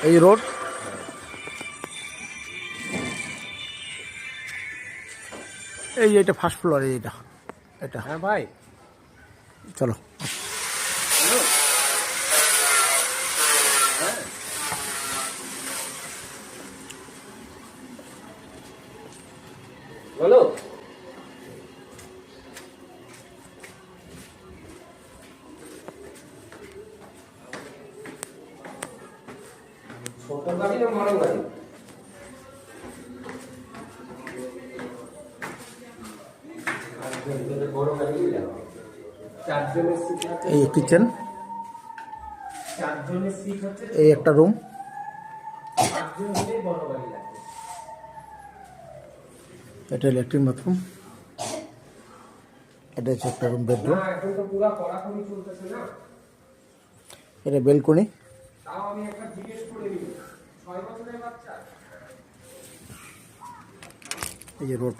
এই রোড, এই এটা ফার্স্ট ফ্লোর, এইটা এটা। হ্যাঁ ভাই, চলো। হ্যালো। হ্যাঁ, বলো। ছোট গাড়ি না বড় গাড়ি? বড় গাড়ি লাগবে। চারজনের সিট আছে। এই কিচেন, চারজনের সিট হচ্ছে। এই একটা রুম, চারজন হলেই বড় গাড়ি লাগবে। এটা ল্যাট্রিন বাথরুম, এটা হচ্ছে একটা রুম না, বেডরুম, এখন তো পুরো পড়াশোনা চলতেছে না। এটা বেলকনি, তাও আমি একটা জিজ্ঞেস করে নিই, 6 বছরের বাচ্চা। এই যে রোড।